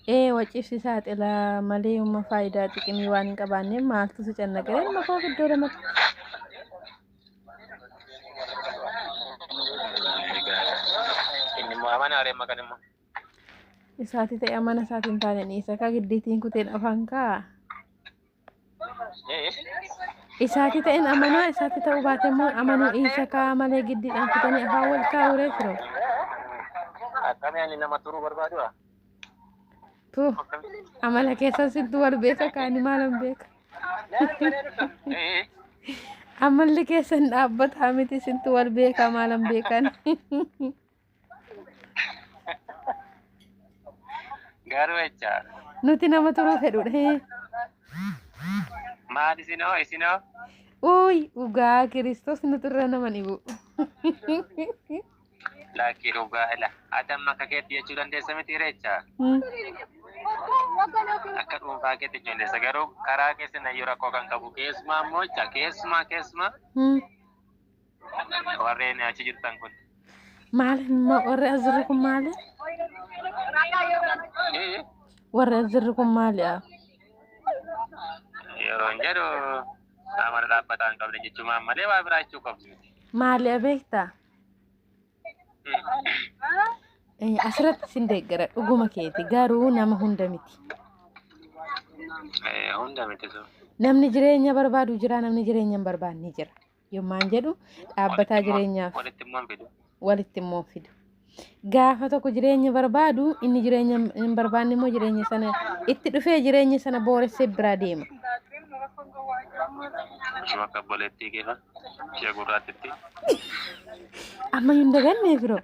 wacibsi saaxilaa malee umma faayidaa xiqqimii waan hin qabaanneef maaltu si cannaqee ilma koo giddoo lamatti. Inni mau mana are makan emang? Isaati ta'e mana isaatiin taane dhiisa ka giddiitiin kuteen afaan kaa. Isaati ta'een amanaa isaati ta'uu baate immoo amanuu dhiisa kaa malee giddiidhaan kutanii afaan wal kaa'uree firoo. Kami ani nama turu berbadu ah? Tuh amala keessa sintu wal beeka kaani maalan beeka. Amalli keessan dhaabbataa miti sintu wal beeka maalan beekan. Garu echa. Nuti nama turuu fedhudha. Maal isinoo? Uy, ugaa Kiristoos nutirra nama dhibu. Laki rugaa ila. Adam maka keetti jechuu dandeessa miti reecha. Akka dhuunfaa keetti jechuu dandeessa. Garuu karaa keessan ayyuu rakkoo kan qabu keessumaa ammoo jecha keessumaa warreen achi jirtan kun. Maali warri as jirru kun maali? Warri as jirru kun maali? Yeroo hin jedhu amala dhaabbataan qabne jechuun malee waa biraa jechuu qabdu. Maali beektaa? Asirratti sin deeggara dhuguma keeti garuu nama hunda miti. Hunda miti sun. Namni jireenya barbaadu jira namni jireenya hin barbaanne jira. Yommaan jedhu dhaabbataa jireenyaaf walitti immoo fidu. Gaafa tokko jireenya barbaadu inni jireenya hin barbaanne immoo jireenya sana itti dhufee jireenya sana booressee biraa deema. Cuma kabboleettii keessa ishee gurraattitti. Amma hin dagannee firoo.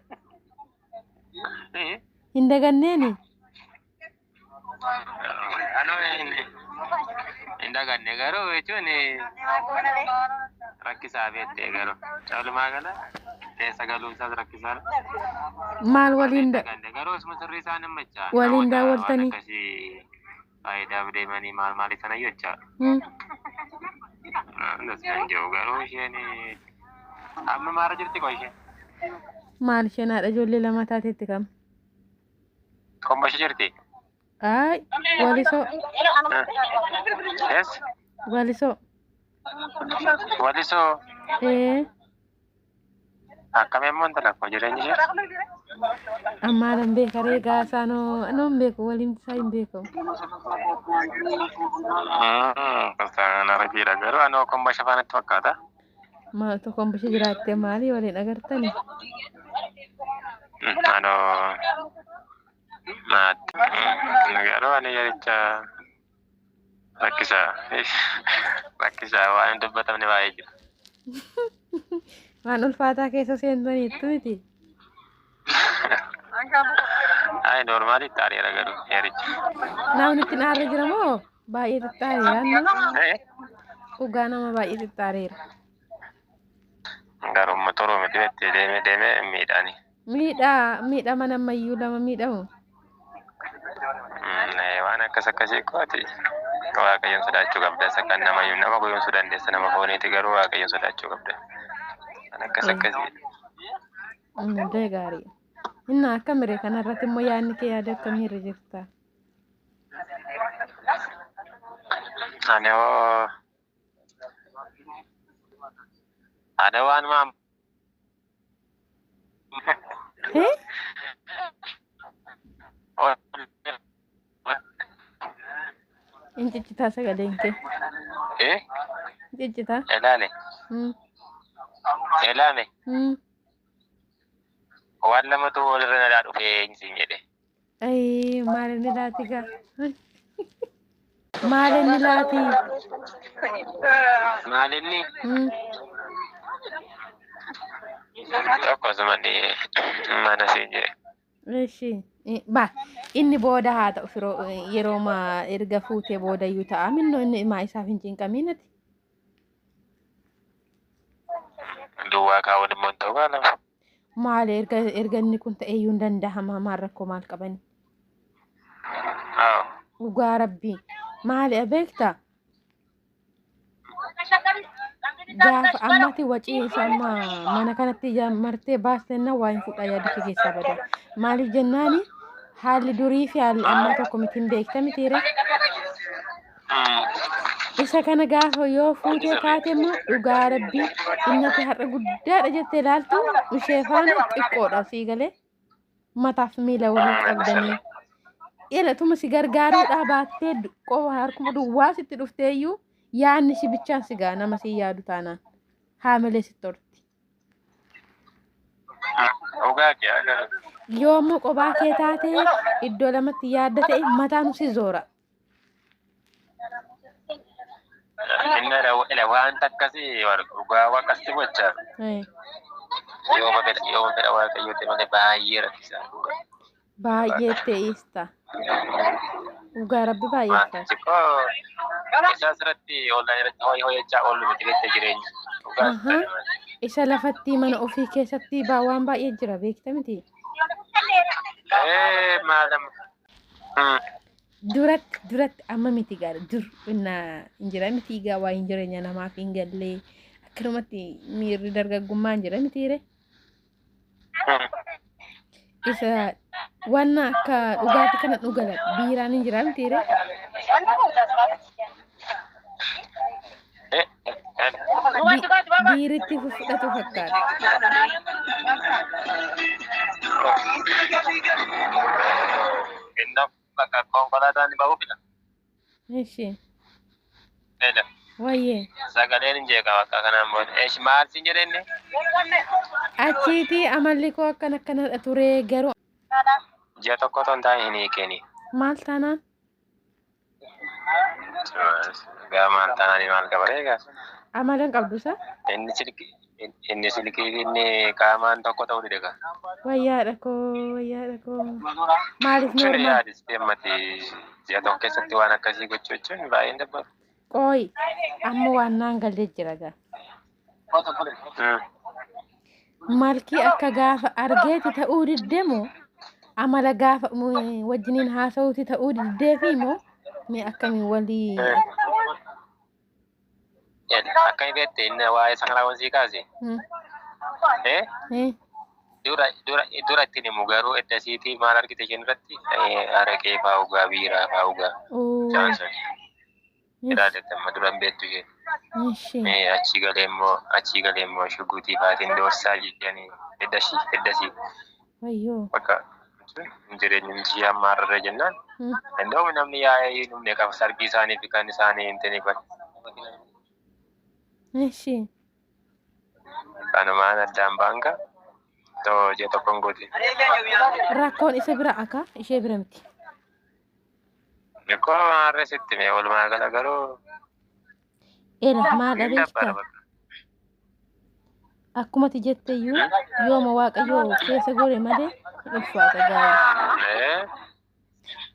Hin daganneeni. Hin daganne garuu jechuun rakkisaa beektee garuu calumaa kana keessa galuun isaas rakkisaadha. Maal waliin garuu isuma sirrii isaan hin machaa. Waliin daawwattanii. Akkasii faayidaaf deemanii maal sana jechaa. Daskan jiru garuu isheen amma maara jirti koo isheen. Maal isheen haadha ijoollee lama taateetti kam? Kombo ishee jirti? Ay, walisoo. Yes? Walisoo. Walisoo? Akkamiin immoo lakkoo jireenyi ishee? Amaalan beeka reegaa isaanoo hin beeku waliin isaa hin beekamu. Kasaan arabiidha garuu anoo kombo ishee faanatti fakkaata. Maaltu kombo ishee jiraattee maali waliin agartani? Anoo garuu ani yericha rakkisaa waan hin dubbatamne baay'ee jira. Waan ulfaataa keessa seentaniittu miti. Ay normaali taariira garuu yericha. Namni ittiin aarra jira moo baay'ee xiqqaareera? Dhugaa nama baay'ee xiqqaareera. Garuu motoroo miti itti deemee miidhaani. Miidha mana ammayyuu lama miidhamu. Waan akkasii qooti. Waaqayyoon sodaachuu qabda. Isa kan nama goyoomsuu dandeessa nama fooniiti garuu waaqayyoon sodaachuu qabda. Waan akkasii. Hundee gaarii. Inni akka miree kanarratti immoo yaadni kee yaada akkamii irra jirta? Ada waan maam. Incicitaa sagaleen kee. Incicitaa. Elaame. Waan lamatu walirra na dhufee eenyuun jedhe. Maal inni laati gaa? Maal inni laati? Maal inni? Akkasuma mana siin jedhe. Eshi inni booda haa ta'u yeroo erga fuutee booda iyyuu ta'a minnoo inni maa isaaf hin cinqaminati. Duwwaa kaawwan immoo ta'uu baala. Maal erga inni kun ta'e iyyuu hin danda'ama maal rakkoo maal qabani? Dhugaa rabbii maali beektaa? Gaafa ammati wacii isaa mana kanatti martee baastenna waa hin fudhaa yaaduu keessaa bada. Maaliif jennaani haalli durii fi haalli ammaa tokko miti hin beekta mitiire. Isa kana gaafa yoo fuutee kaate immoo dhugaa rabbii innati har'a guddaadha jettee ilaaltu ishee faana xiqqoodha sii galee mataaf miila waliin qabdanii elatuma si gargaaruudhaa baattee qofa harkuma duwwaa sitti dhufteeyyuu yaadni si bichaan si gaa nama si yaadu taanaan haamilee si torti. Yoo immoo qophaa kee taatee iddoo lamatti yaadda ta'e mataan si zoora. Inna waan takkasii dhugaa waaqasti gochaa yoo fedha waaqayyoo ta'e malee baay'ee rakkisaa baay'ee ta'eesta dhugaa rabbi baay'ee isa asirratti online irratti hojjechaa oolu miti jettee jireenya isa lafatti mana ofii keessatti waan baay'ee jira beekta miti maalam duratti amma miti gaara dur injira miti gaa waa jireenya namaaf hin gallee akkanumatti miirri dargaggummaa injira mitiire isa wanna akka dhugaati kana dhugala biiraan injira mitiire biiritti fudhatu fakkaata. Bakka konkolaataan bahu fila. Eshi. Eda. Wayye. Sagaleen hin jeeqa bakka kanaan booda. Eshi maal siin jedhenne? Achiiti amalli koo akkana ture garuu. Ji'a tokko ton taa'e hin hiikeni. Maal taanaan? Gaa maal taanaan maal qabaree gaa? Amalan qabdusa? Inni silkii inni qaamaan tokko ta'uu dide gaa. Wayyaadha koo. Maaliif normaal? Yaadis deemmati ji'a tokko keessatti waan akkasii gochuu jechuun baay'een dabbatu. Qooyi amma waan naan galee jira gaa. Malkii akka gaafa argeeti ta'uu diddeemu amala gaafa wajjiniin haasa'uuti ta'uu diddeefi immoo mee akkamiin walii. Akkami beekte inni waa'ee sanaa wansi kaase. Dura ittiin himu garuu eddasiitii maal argite isheen irratti araqee fa'aa ugaa biiraa fa'aa ugaa. Ilaalette amma dura hin beektu isheen. Achii galee immoo shuguutii fa'aatiin doorsaa jedhanii eddasii. Bakka jireenyi ishee amma har'arra jennaan. Danda'u namni yaa'ee dhumne qaba sarbii isaanii fi kan isaanii hin ta'in qaba. Eshi. Kanumaan addaan baanka too ji'a tokkoon gooti. Rakkoon isa bira akka ishee bira miti. Rakkoo har'isitti mee walumaa gala garuu. Maal dhabeessa? Akkumatti jetteyyuu yooma waaqayyoo keessa gore malee ulfaata gaarii.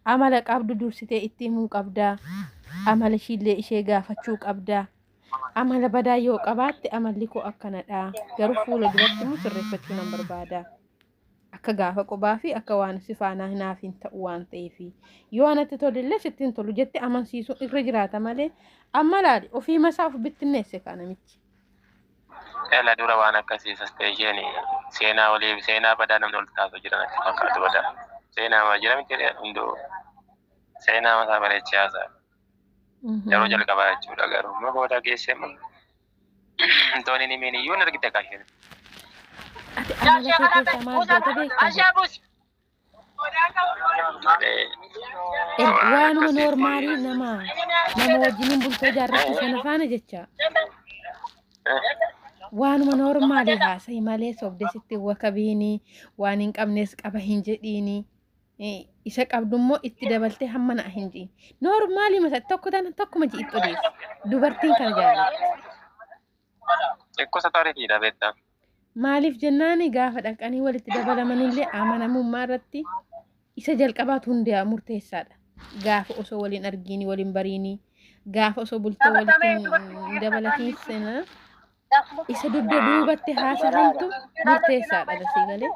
Amala qabdu dursitee itti himuu qabdaa. Amala ishillee ishee gaafachuu qabdaa. Amala badaa yoo qabaatte amalli koo akkanadha. Garuu fuula duratti immoo sirreeffachuu nan barbaada. Akka gaafa qophaa fi akka waan si faanaa hinaaf hin ta'u waan ta'eef yoo anatti tolillee sitti hin tolu jette amansiisuun irra jiraata malee amma laali ofii masaa of bittinneesse kana miti. Ela dura waan akkasiisas ta'e isheen seenaa badaa namni ol taasoo jiran akka fakkaatu badaa. Seenaa maa jira miti hunduu seenaa masaa bareechee haasaa. Yeroo jalqabaa jechuudha garuu amma booda geessee tooni ni miin iyyuu argite kaasheen. Ati amala kee keessa maal goota beektaa? Waanuma noormaalii nama wajjiniin bultoo jaarrachuu sana faana jecha. Waanuma noormaalii haasa'i malee sobde sitti wakabiini waan hin qabnes qaba hin jedhiini. Isa qabdummoo itti dabaltee hamma na'a hin jiin. Noormaalii masa tokkuma ji'ittu odeessu. Dubartiin kana jaallatti. Ekkoosa taarifiidha beektaa. Maaliif jennaani gaafa dhaqanii walitti dabalamanillee amanamummaa irratti isa jalqabaatu hundaa murteessaadha. Gaafa osoo waliin argiini waliin bariini gaafa osoo bultoo walitti dabalatiin isa dugda duubatti haasawantu murteessaadha dasii galee.